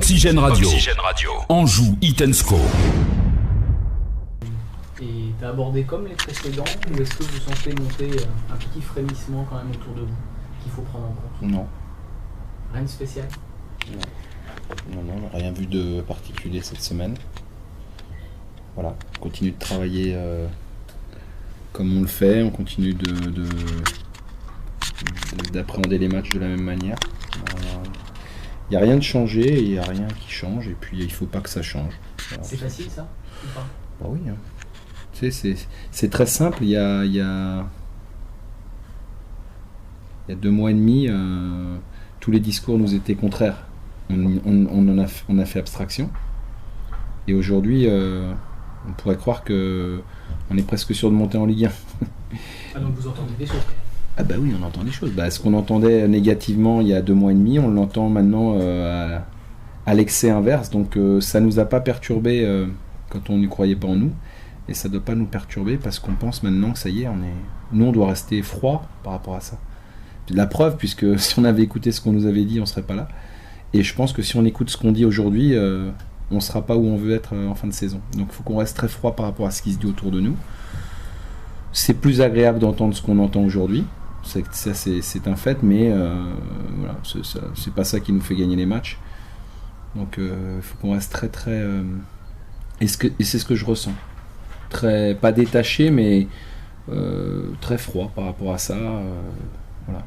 Oxygène Radio. Anjou, Hit & Score. Et t'as abordé comme les précédents, ou est-ce que vous sentez monter un petit frémissement quand même autour de vous qu'il faut prendre en compte? Non. Rien de spécial? Non, rien vu de particulier cette semaine. Voilà, on continue de travailler comme on le fait, on continue d'appréhender les matchs de la même manière. Il n'y a rien de changé, il n'y a rien qui change, et puis il ne faut pas que ça change. Voilà. C'est facile ça ou pas? Bah oui, hein. Tu sais, c'est très simple, il y a 2 mois et demi, tous les discours nous étaient contraires. On a fait abstraction, et aujourd'hui, on pourrait croire qu'on est presque sûr de monter en Ligue 1. Ah, donc vous entendez des choses? Ah bah oui, on entend des choses. Ce qu'on entendait négativement il y a 2 mois et demi, on l'entend maintenant à l'excès inverse. Donc ça nous a pas perturbé quand on n'y croyait pas en nous. Et ça ne doit pas nous perturber parce qu'on pense maintenant que ça y est, nous on doit rester froid par rapport à ça. La preuve, puisque si on avait écouté ce qu'on nous avait dit, on ne serait pas là. Et je pense que si on écoute ce qu'on dit aujourd'hui, on ne sera pas où on veut être en fin de saison. Donc il faut qu'on reste très froid par rapport à ce qui se dit autour de nous. C'est plus agréable d'entendre ce qu'on entend aujourd'hui. C'est un fait, mais voilà, c'est pas ça qui nous fait gagner les matchs. Donc il faut qu'on reste très et c'est ce que je ressens. Pas détaché, mais très froid par rapport à ça. Voilà.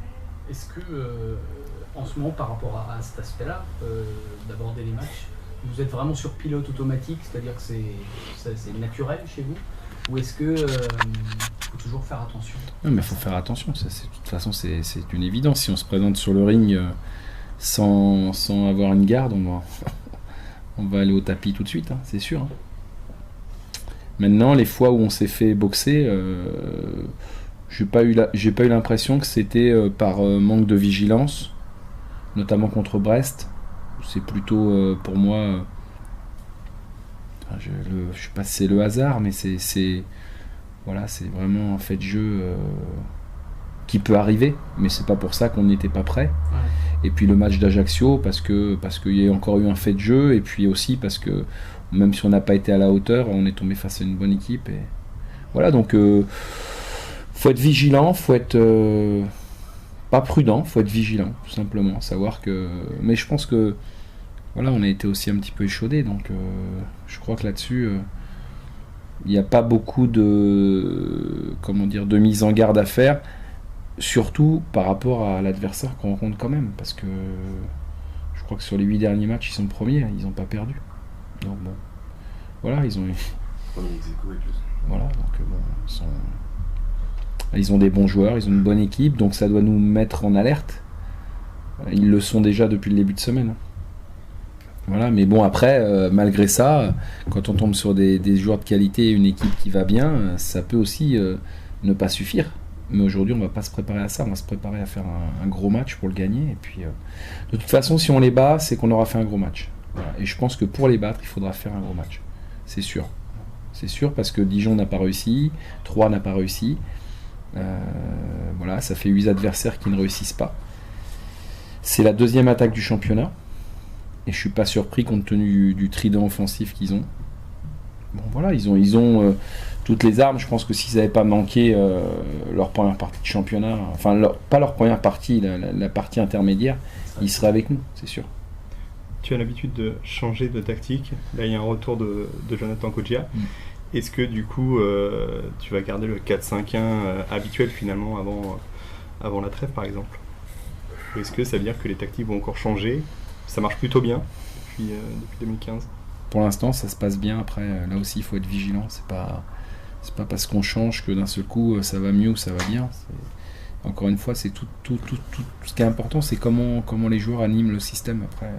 Est-ce que en ce moment, par rapport à cet aspect-là, d'aborder les matchs, vous êtes vraiment sur pilote automatique, c'est-à-dire que c'est naturel chez vous? Ou est-ce que faut toujours faire attention? Non, mais il faut faire attention. De toute façon, c'est une évidence. Si on se présente sur le ring sans avoir une garde, on va aller au tapis tout de suite, hein, c'est sûr. Hein. Maintenant, les fois où on s'est fait boxer, j'ai pas eu l'impression que c'était par manque de vigilance, notamment contre Brest. C'est plutôt pour moi. Je sais pas si c'est le hasard, mais c'est vraiment un fait de jeu qui peut arriver, mais c'est pas pour ça qu'on n'était pas prêt. Ouais. Et puis le match d'Ajaccio, parce qu'il y a encore eu un fait de jeu, et puis aussi parce que même si on n'a pas été à la hauteur, on est tombé face à une bonne équipe. Et voilà, donc faut être vigilant, faut être pas prudent, faut être vigilant, tout simplement. Savoir que, mais je pense que voilà, on a été aussi un petit peu échaudés, donc je crois que là-dessus, il n'y a pas beaucoup de mise en garde à faire, surtout par rapport à l'adversaire qu'on rencontre quand même, parce que je crois que sur les 8 derniers matchs, ils sont premiers, ils n'ont pas perdu. Donc bon, voilà, ils ont voilà, donc bon, ils ont des bons joueurs, ils ont une bonne équipe, donc ça doit nous mettre en alerte. Ils le sont déjà depuis le début de semaine. Voilà, mais bon, après, malgré ça, quand on tombe sur des joueurs de qualité et une équipe qui va bien, ça peut aussi ne pas suffire. Mais aujourd'hui, on ne va pas se préparer à ça, on va se préparer à faire un gros match pour le gagner. Et puis, de toute façon, si on les bat, c'est qu'on aura fait un gros match. Voilà. Et je pense que pour les battre, il faudra faire un gros match. C'est sûr. C'est sûr, parce que Dijon n'a pas réussi, Troyes n'a pas réussi. Voilà, ça fait 8 adversaires qui ne réussissent pas. C'est la 2e attaque du championnat. Et je suis pas surpris compte tenu du trident offensif qu'ils ont. Bon voilà, ils ont toutes les armes. Je pense que s'ils n'avaient pas manqué leur première partie de championnat, enfin pas leur première partie, la partie intermédiaire, ils seraient avec nous, c'est sûr. Tu as l'habitude de changer de tactique. Là, il y a un retour de Jonathan Kodjia. Est-ce que du coup, tu vas garder le 4-5-1 habituel finalement avant la trêve par exemple? Ou est-ce que ça veut dire que les tactiques vont encore changer? Ça marche plutôt bien depuis 2015. Pour l'instant, ça se passe bien. Après, là aussi, il faut être vigilant. C'est pas parce qu'on change que d'un seul coup, ça va mieux ou ça va bien. Encore une fois, c'est tout ce qui est important, c'est comment les joueurs animent le système. Après,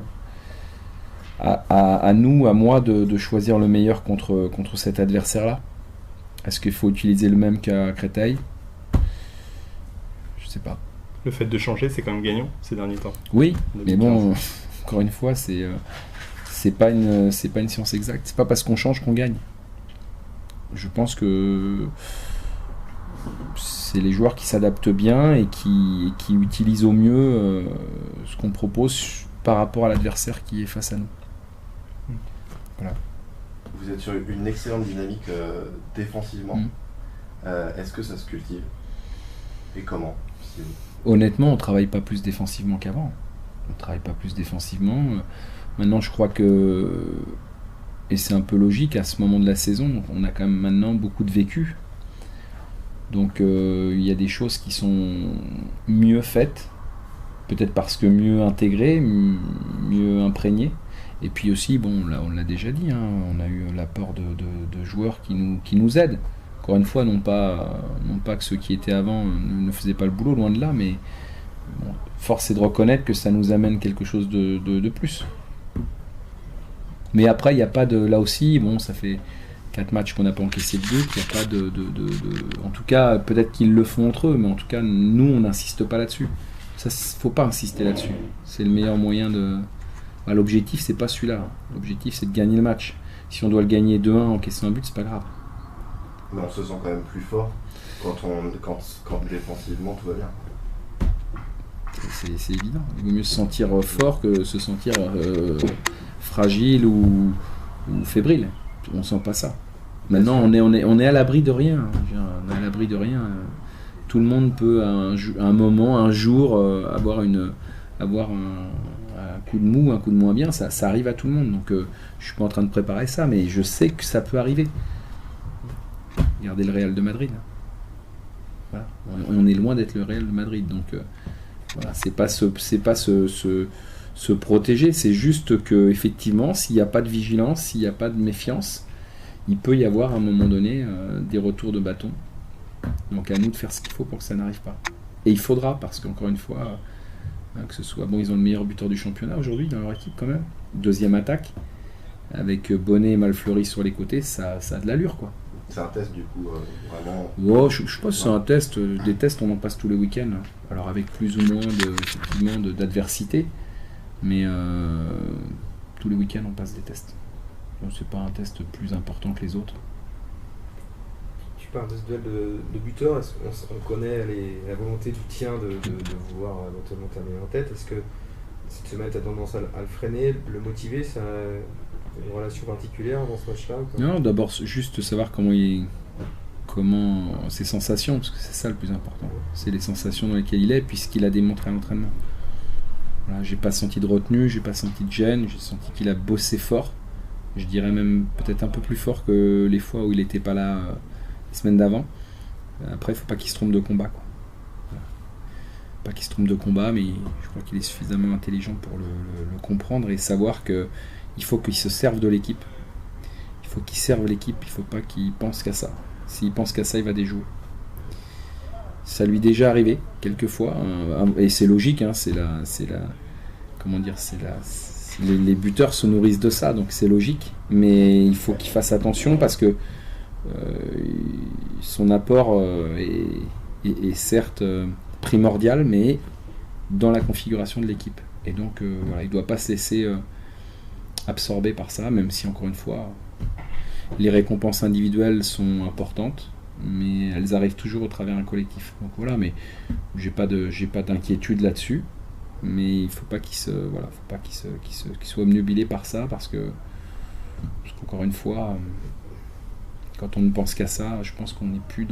à nous, à moi, de choisir le meilleur contre cet adversaire-là. Est-ce qu'il faut utiliser le même qu'à Créteil? Je sais pas. Le fait de changer, c'est quand même gagnant ces derniers temps. Oui, mais bon, encore une fois, c'est pas une science exacte. C'est pas parce qu'on change qu'on gagne. Je pense que c'est les joueurs qui s'adaptent bien et qui utilisent au mieux ce qu'on propose par rapport à l'adversaire qui est face à nous. Voilà. Vous êtes sur une excellente dynamique défensivement. Est-ce que ça se cultive? Et comment? Honnêtement, on travaille pas plus défensivement qu'avant. On travaille pas plus défensivement. Maintenant, je crois que, et c'est un peu logique, à ce moment de la saison, on a quand même maintenant beaucoup de vécu. Donc il y a des choses qui sont mieux faites, peut-être parce que mieux intégrées, mieux imprégnées. Et puis aussi, bon, là, on l'a déjà dit, hein, on a eu l'apport de joueurs qui nous aident. Encore une fois, non pas que ceux qui étaient avant ne faisaient pas le boulot, loin de là, mais bon, force est de reconnaître que ça nous amène quelque chose de plus. Mais après, il n'y a pas de... Là aussi, bon, ça fait 4 matchs qu'on n'a pas encaissé de but, il n'y a pas de... En tout cas, peut-être qu'ils le font entre eux, mais en tout cas, nous, on n'insiste pas là-dessus. Ça, faut pas insister là-dessus. C'est le meilleur moyen de... Bah, l'objectif, c'est pas celui-là. L'objectif, c'est de gagner le match. Si on doit le gagner 2-1, encaisser un but, c'est pas grave. Mais on se sent quand même plus fort quand défensivement tout va bien. C'est évident. Il vaut mieux se sentir fort que se sentir fragile ou fébrile. On sent pas ça. Maintenant, on est à l'abri de rien. On est à l'abri de rien. Tout le monde peut à un moment, un jour, avoir un coup de mou, un coup de moins bien. Ça arrive à tout le monde. Donc, je suis pas en train de préparer ça, mais je sais que ça peut arriver. Regardez le Real de Madrid. Voilà. On est loin d'être le Real de Madrid. Donc, voilà, c'est pas se protéger, c'est juste que effectivement, s'il n'y a pas de vigilance, s'il n'y a pas de méfiance, il peut y avoir à un moment donné des retours de bâton. Donc à nous de faire ce qu'il faut pour que ça n'arrive pas. Et il faudra, parce qu'encore une fois, que ce soit... Bon, ils ont le meilleur buteur du championnat aujourd'hui dans leur équipe quand même. Deuxième attaque, avec Bonnet et Malfleury sur les côtés, ça a de l'allure, quoi. C'est un test du coup, vraiment... Oh, je sais pas si c'est un test. Des tests, on en passe tous les week-ends. Alors avec plus ou moins d'adversité. Mais tous les week-ends, on passe des tests. Donc c'est pas un test plus important que les autres. Tu parles de ce duel de buteurs. On connaît la volonté du tien de vouloir éventuellement terminer en tête. Est-ce que cette semaine, tu as tendance à le freiner, le motiver? Ça a une relation particulière dans ce match-là? Non, d'abord, juste savoir comment ses sensations, parce que c'est ça le plus important. C'est les sensations dans lesquelles il est, puis ce qu'il a démontré à l'entraînement. Voilà, j'ai pas senti de retenue, j'ai pas senti de gêne, j'ai senti qu'il a bossé fort. Je dirais même peut-être un peu plus fort que les fois où il n'était pas là les semaines d'avant. Après, il faut pas qu'il se trompe de combat, quoi. Voilà. Pas qu'il se trompe de combat, mais je crois qu'il est suffisamment intelligent pour le comprendre et savoir que il faut qu'il se serve de l'équipe. Il faut qu'il serve l'équipe, il faut pas qu'il pense qu'à ça. S'il pense qu'à ça, il va déjouer. Ça lui est déjà arrivé quelquefois, et c'est logique, hein, les buteurs se nourrissent de ça, donc c'est logique, mais il faut qu'il fasse attention parce que son apport est certes primordial, mais dans la configuration de l'équipe. Et donc voilà, il ne doit pas se laisser absorber par ça, même si encore une fois les récompenses individuelles sont importantes, mais elles arrivent toujours au travers d'un collectif. Donc voilà, mais j'ai pas d'inquiétude là-dessus, mais il faut pas qu'il soit obnubilé par ça, parce qu'encore une fois, quand on ne pense qu'à ça, je pense qu'on n'est plus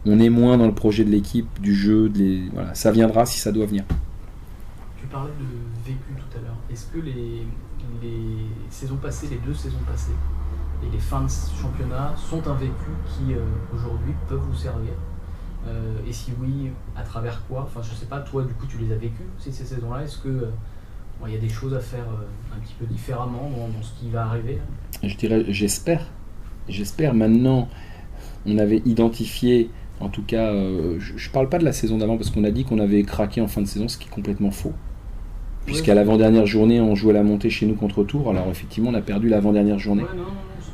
on est moins dans le projet de l'équipe, du jeu, voilà, ça viendra si ça doit venir. Tu parlais de vécu tout à l'heure. Est-ce que les saisons passées, les 2 saisons passées, et les fins de championnat sont un vécu qui aujourd'hui peuvent vous servir, et si oui, à travers quoi? Enfin, je sais pas, toi du coup tu les as vécues ces saisons-là. Est-ce que y a des choses à faire un petit peu différemment dans ce qui va arriver là? Je dirais, j'espère. Maintenant, on avait identifié, en tout cas, je parle pas de la saison d'avant parce qu'on a dit qu'on avait craqué en fin de saison, ce qui est complètement faux. Puisqu'à l'avant-dernière journée, on jouait la montée chez nous contre Tours. Alors effectivement, on a perdu l'avant-dernière journée.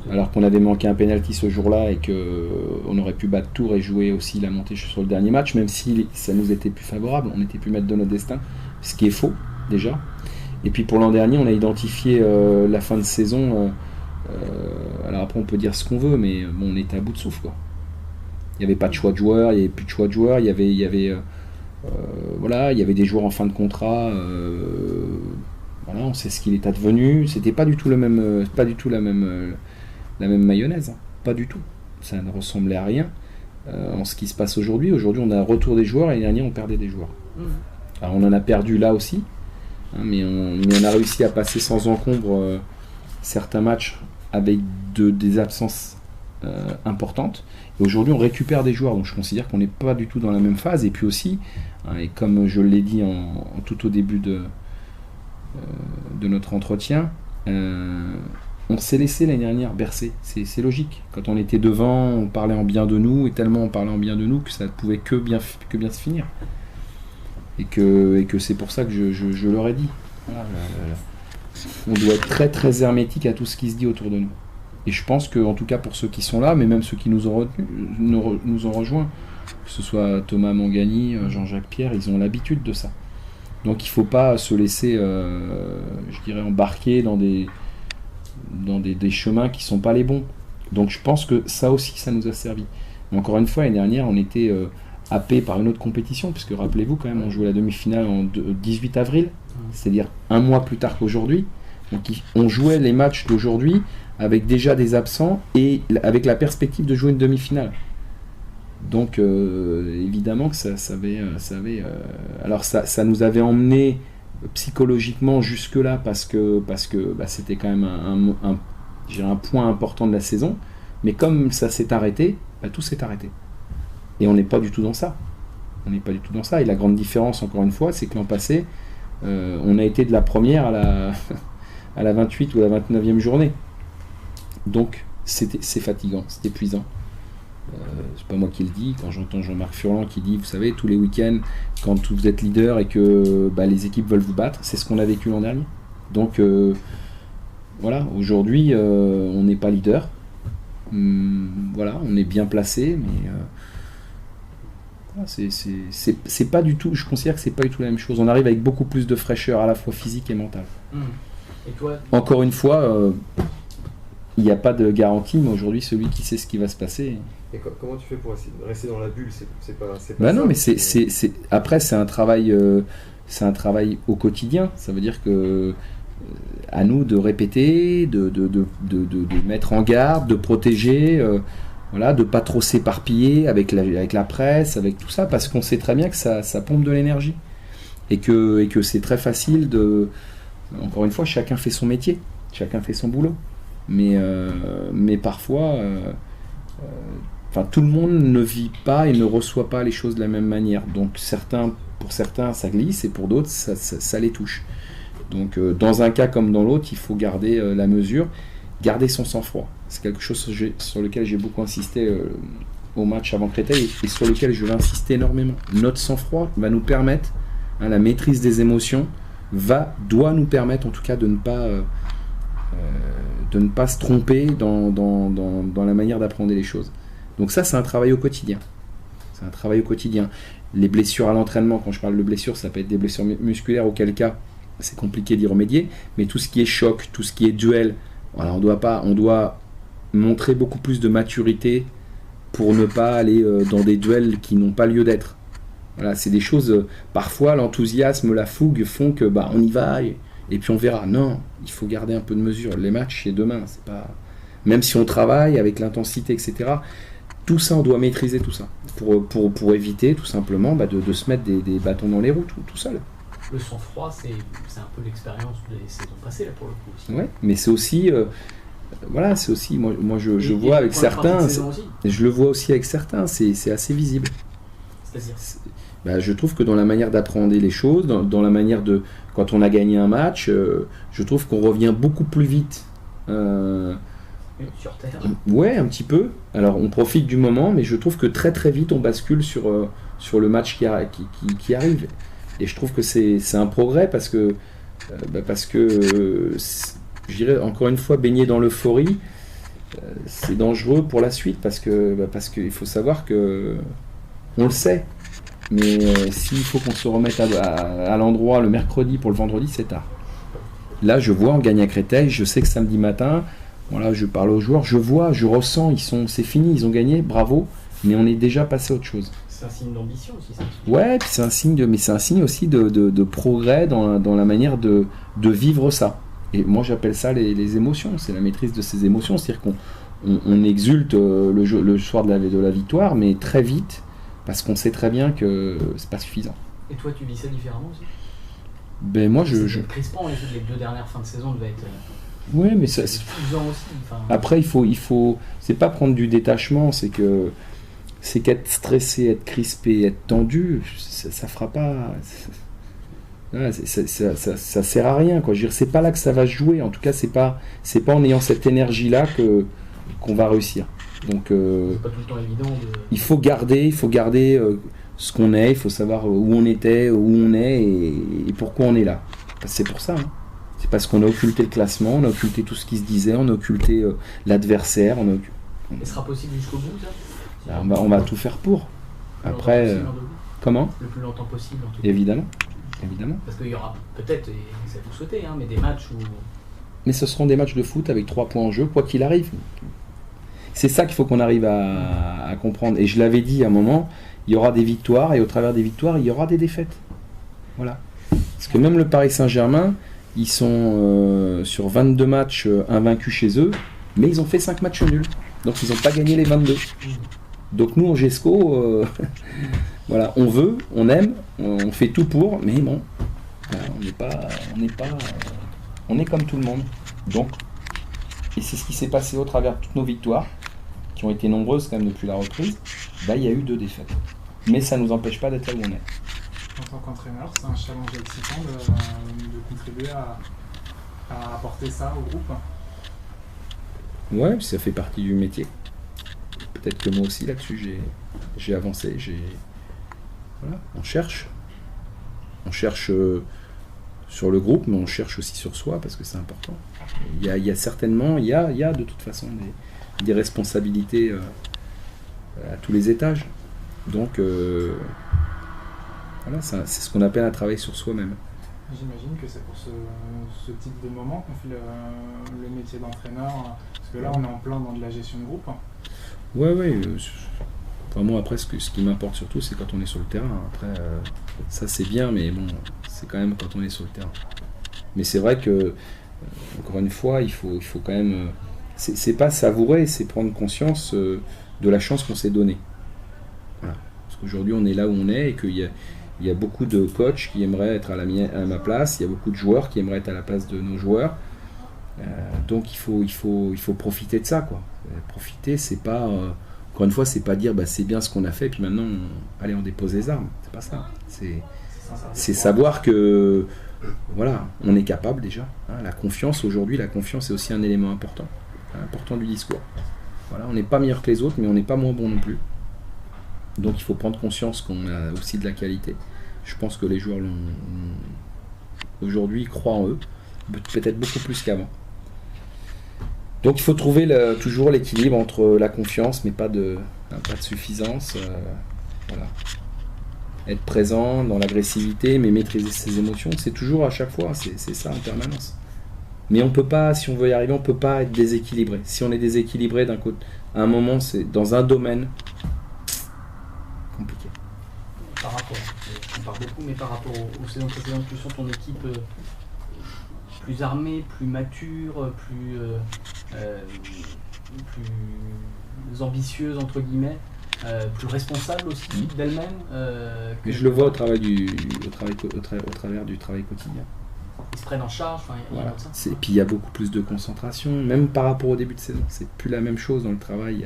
Alors qu'on avait manqué un penalty ce jour-là et qu'on aurait pu battre Tours et jouer aussi la montée sur le dernier match, même si ça nous était plus favorable, on était plus maître de notre destin, ce qui est faux déjà. Et puis pour l'an dernier, on a identifié la fin de saison. Alors après, on peut dire ce qu'on veut, mais bon, on était à bout de souffle, quoi. Il n'y avait pas de choix de joueurs, il n'y avait plus de choix de joueurs, il y avait des joueurs en fin de contrat. Voilà, on sait ce qu'il est advenu. C'était pas du tout la même mayonnaise, hein. Pas du tout. Ça ne ressemblait à rien en ce qui se passe aujourd'hui. Aujourd'hui, on a un retour des joueurs et l'année dernière, on perdait des joueurs. Alors, on en a perdu là aussi, hein, mais on a réussi à passer sans encombre certains matchs avec des absences importantes. Et aujourd'hui, on récupère des joueurs. Donc, je considère qu'on n'est pas du tout dans la même phase. Et puis aussi, hein, et comme je l'ai dit tout au début de notre entretien, on s'est laissé l'année dernière bercer, c'est logique. Quand on était devant, on parlait en bien de nous, et tellement on parlait en bien de nous que ça ne pouvait que bien se finir. Et que c'est pour ça que je leur ai dit. Voilà, on doit être très très hermétique à tout ce qui se dit autour de nous. Et je pense que, en tout cas pour ceux qui sont là, mais même ceux qui nous ont rejoints, que ce soit Thomas Mangani, Jean-Jacques Pierre, ils ont l'habitude de ça. Donc il ne faut pas se laisser, je dirais, embarquer dans des chemins qui ne sont pas les bons. Donc je pense que ça aussi, ça nous a servi. Mais encore une fois, l'année dernière, on était happé par une autre compétition, puisque rappelez-vous quand même, on jouait la demi-finale en 18 avril, c'est-à-dire un mois plus tard qu'aujourd'hui. Donc on jouait les matchs d'aujourd'hui avec déjà des absents et avec la perspective de jouer une demi-finale. Donc évidemment que ça avait alors ça nous avait emmené psychologiquement jusque là parce que c'était quand même un point important de la saison, mais comme ça s'est arrêté, tout s'est arrêté et on n'est pas du tout dans ça. Et la grande différence, encore une fois, c'est que l'an passé on a été de la première à la 28 ou à la 29e journée, donc c'est fatigant, c'est épuisant. C'est pas moi qui le dis, quand j'entends Jean-Marc Furlan qui dit, vous savez, tous les week-ends, quand vous êtes leader et que les équipes veulent vous battre, c'est ce qu'on a vécu l'an dernier. Donc voilà, aujourd'hui on n'est pas leader, voilà, on est bien placé, mais c'est pas du tout, je considère que c'est pas du tout la même chose. On arrive avec beaucoup plus de fraîcheur, à la fois physique et mentale. Et toi, encore une fois, il n'y a pas de garantie, mais aujourd'hui, celui qui sait ce qui va se passer. Et comment tu fais pour essayer de rester dans la bulle? C'est pas non, mais après, c'est un travail au quotidien. Ça veut dire que à nous de répéter, de mettre en garde, de protéger, voilà, de pas trop s'éparpiller avec la presse, avec tout ça, parce qu'on sait très bien que ça pompe de l'énergie et que c'est très facile de. Encore une fois, chacun fait son métier, chacun fait son boulot. Mais parfois, tout le monde ne vit pas et ne reçoit pas les choses de la même manière. Donc pour certains, ça glisse et pour d'autres, ça les touche. Donc dans un cas comme dans l'autre, il faut garder la mesure, garder son sang-froid. C'est quelque chose sur lequel j'ai beaucoup insisté au match avant Créteil et sur lequel je vais insister énormément. Notre sang-froid va nous permettre, la maîtrise des émotions doit nous permettre en tout cas de ne pas se tromper dans la manière d'apprendre les choses. Donc ça, c'est un travail au quotidien. Les blessures à l'entraînement, quand je parle de blessures, ça peut être des blessures musculaires, auquel cas c'est compliqué d'y remédier, mais tout ce qui est choc, tout ce qui est duel, voilà, on doit montrer beaucoup plus de maturité pour ne pas aller dans des duels qui n'ont pas lieu d'être. Voilà, c'est des choses, parfois l'enthousiasme, la fougue font que on y va et puis on verra. Non, il faut garder un peu de mesure. Les matchs, c'est demain. C'est pas... Même si on travaille avec l'intensité, etc., tout ça, on doit maîtriser tout ça. Pour éviter, tout simplement, de se mettre des bâtons dans les roues tout seul. Le sang-froid, c'est un peu l'expérience des saisons passées, là, pour le coup. Aussi. Ouais, mais c'est aussi... c'est aussi... Moi je vois avec certains... Je le vois aussi avec certains, c'est assez visible. C'est-à-dire je trouve que dans la manière d'appréhender les choses, dans la manière de... Quand on a gagné un match, je trouve qu'on revient beaucoup plus vite. Sur terre. Ouais, un petit peu. Alors, on profite du moment, mais je trouve que très très vite, on bascule sur le match qui arrive. Et je trouve que c'est un progrès parce que je dirais, encore une fois, baigner dans l'euphorie, c'est dangereux pour la suite parce qu'il faut savoir que on le sait. Mais s'il faut qu'on se remette à l'endroit le mercredi pour le vendredi, c'est tard. Là, je vois, on gagne à Créteil, je sais que samedi matin, voilà, je parle aux joueurs, je vois, je ressens, c'est fini, ils ont gagné, bravo, mais on est déjà passé à autre chose. C'est un signe d'ambition aussi, ça. Ouais, puis c'est un signe aussi de progrès dans la manière de vivre ça. Et moi j'appelle ça les émotions, c'est la maîtrise de ces émotions, c'est-à-dire qu'on exulte le soir de la victoire, mais très vite, parce qu'on sait très bien que c'est pas suffisant. Et toi, tu vis ça différemment aussi? Ben moi je... Crispant, les 2 dernières fins de saison devaient être... Ouais, mais ça... Usant aussi. Enfin... Après, il faut... C'est pas prendre du détachement, c'est qu'être stressé, être crispé, être tendu, ça fera pas... Ça sert à rien, quoi. Je veux dire, c'est pas là que ça va se jouer. En tout cas, c'est pas en ayant cette énergie-là qu'on va réussir. Donc, c'est pas tout le temps évident de... il faut garder ce qu'on est. Il faut savoir où on était, où on est et pourquoi on est là. C'est pour ça. Hein. C'est parce qu'on a occulté le classement, on a occulté tout ce qui se disait, on a occulté l'adversaire. Et ce sera possible jusqu'au bout, ça? On va tout faire pour. Après, comment? Le plus longtemps possible, en tout cas. Évidemment. Parce qu'il y aura peut-être, et c'est à vous souhaiter, hein, mais des matchs où... Mais ce seront des matchs de foot avec 3 points en jeu, quoi qu'il arrive. C'est ça qu'il faut qu'on arrive à comprendre. Et je l'avais dit à un moment, il y aura des victoires, et au travers des victoires, il y aura des défaites. Voilà. Parce que même le Paris Saint-Germain, ils sont sur 22 matchs invaincus chez eux, mais ils ont fait 5 matchs nuls. Donc ils n'ont pas gagné les 22. Donc nous, en GESCO... Voilà, on veut, on aime, on fait tout pour, mais bon, on est comme tout le monde. Donc, et c'est ce qui s'est passé au travers de toutes nos victoires, qui ont été nombreuses quand même depuis la reprise. Il y a eu 2 défaites, mais ça ne nous empêche pas d'être là où on est. En tant qu'entraîneur, c'est un challenge excitant de contribuer à apporter ça au groupe. Ouais, ça fait partie du métier. Peut-être que moi aussi là-dessus j'ai avancé, Voilà, on cherche sur le groupe, mais on cherche aussi sur soi parce que c'est important. Il y a certainement, il y a de toute façon des responsabilités à tous les étages. Donc voilà, c'est ce qu'on appelle un travail sur soi-même. J'imagine que c'est pour ce type de moment qu'on fait le métier d'entraîneur, parce que là on est en plein dans de la gestion de groupe. Ouais. Enfin, moi après ce qui m'importe surtout c'est quand on est sur le terrain. Après ça c'est bien, mais bon c'est quand même quand on est sur le terrain. Mais c'est vrai que encore une fois il faut quand même c'est pas savourer, c'est prendre conscience de la chance qu'on s'est donnée. Voilà. Parce qu'aujourd'hui on est là où on est et qu'il y a beaucoup de coachs qui aimeraient être à ma place, il y a beaucoup de joueurs qui aimeraient être à la place de nos joueurs. Donc il faut profiter de ça, quoi. Profiter, c'est pas encore une fois, c'est pas dire c'est bien ce qu'on a fait, puis maintenant on dépose les armes. C'est pas ça. C'est savoir que voilà, on est capable déjà. Hein, la confiance aujourd'hui, la confiance est aussi un élément important du discours. Voilà, on n'est pas meilleur que les autres, mais on n'est pas moins bon non plus. Donc il faut prendre conscience qu'on a aussi de la qualité. Je pense que les joueurs aujourd'hui croient en eux, peut-être beaucoup plus qu'avant. Donc il faut trouver toujours l'équilibre entre la confiance, mais pas de suffisance. Voilà. Être présent dans l'agressivité, mais maîtriser ses émotions, c'est toujours à chaque fois, c'est ça en permanence. Mais on peut pas, si on veut y arriver, on peut pas être déséquilibré. Si on est déséquilibré d'un côté, à un moment, c'est dans un domaine compliqué. Par rapport, on parle beaucoup, mais par rapport aux saisons précédentes, tu sens ton équipe plus armée, plus mature, plus ambitieuse entre guillemets, plus responsable aussi d'elle-même. Mais je le vois au travers du travail quotidien. Ils se prennent en charge, voilà. Et puis il y a beaucoup plus de concentration, même par rapport au début de saison. C'est plus la même chose dans le travail.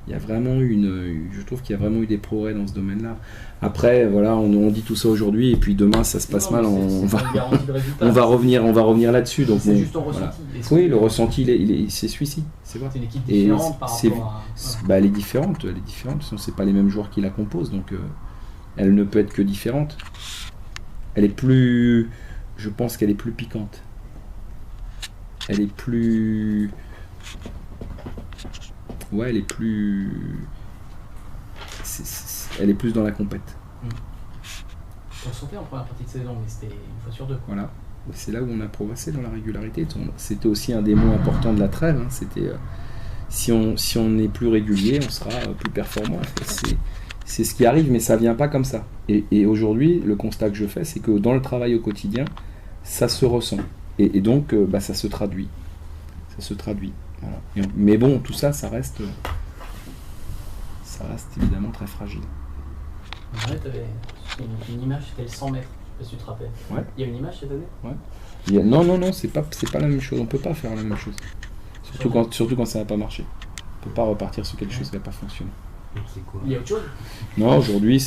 Il y a vraiment je trouve qu'il y a vraiment eu des progrès dans ce domaine-là. Après, voilà, on dit tout ça aujourd'hui, et puis demain ça se passe mal, on va revenir là-dessus. Donc c'est juste ton voilà. ressenti. Oui, le ressenti, c'est celui-ci, c'est vrai. C'est une équipe différente par rapport à... elle est différente, sinon c'est pas les mêmes joueurs qui la composent, donc elle ne peut être que différente. Je pense qu'elle est plus piquante. Elle est plus dans la compète. On le sentait en première partie de saison, mais c'était une fois sur deux. Voilà, c'est là où on a progressé dans la régularité. C'était aussi un des mots importants de la trêve. C'était si on est plus régulier, on sera plus performant. c'est ce qui arrive, mais ça vient pas comme ça. Et aujourd'hui, le constat que je fais, c'est que dans le travail au quotidien, ça se ressent. Et donc, ça se traduit. Ça se traduit. Voilà. Mais bon, tout ça, ça reste évidemment très fragile. Ouais, t'avais une image, c'était le 100 mètres, je sais pas si tu te rappelles. Ouais. Il y a une image cette année? Ouais. Non, c'est pas la même chose. On peut pas faire la même chose. Surtout quand ça n'a pas marché. On peut pas repartir sur quelque chose qui n'a pas fonctionné. C'est quoi? Il y a autre chose? Non, aujourd'hui,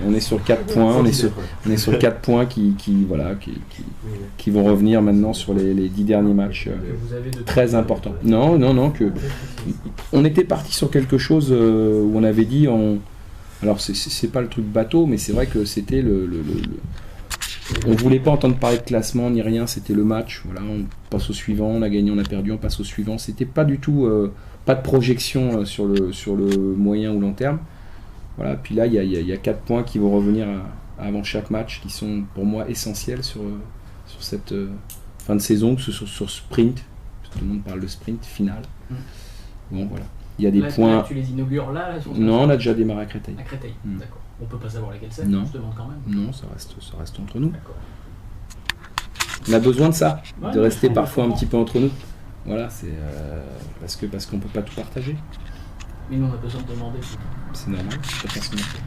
on est sur 4 points. On est sur 4 points qui vont revenir maintenant sur les 10 derniers matchs. Vous avez de Très important. Non, on était parti sur quelque chose où on avait dit, alors c'est pas le truc bateau, mais c'est vrai que c'était on voulait pas entendre parler de classement ni rien, c'était le match, voilà, on passe au suivant, on a gagné, on a perdu, on passe au suivant, c'était pas du tout, pas de projection sur le moyen ou long terme. Voilà, puis là il y a 4 points qui vont revenir avant chaque match, qui sont pour moi essentiels sur cette fin de saison, que ce soit sur sprint, tout le monde parle de sprint final. Bon voilà, il y a des points. Là, tu les inaugures là sur Non, on a déjà démarré à Créteil. À Créteil, d'accord. On peut pas savoir lesquels c'est, Non. je te demande quand même. Non, ça reste entre nous. D'accord. On a besoin de ça, Ouais, de rester je parfois un comprends. petit peu entre nous. Voilà, c'est parce qu'on peut pas tout partager. Mais nous on a besoin de demander. C'est normal, chacun son affaire.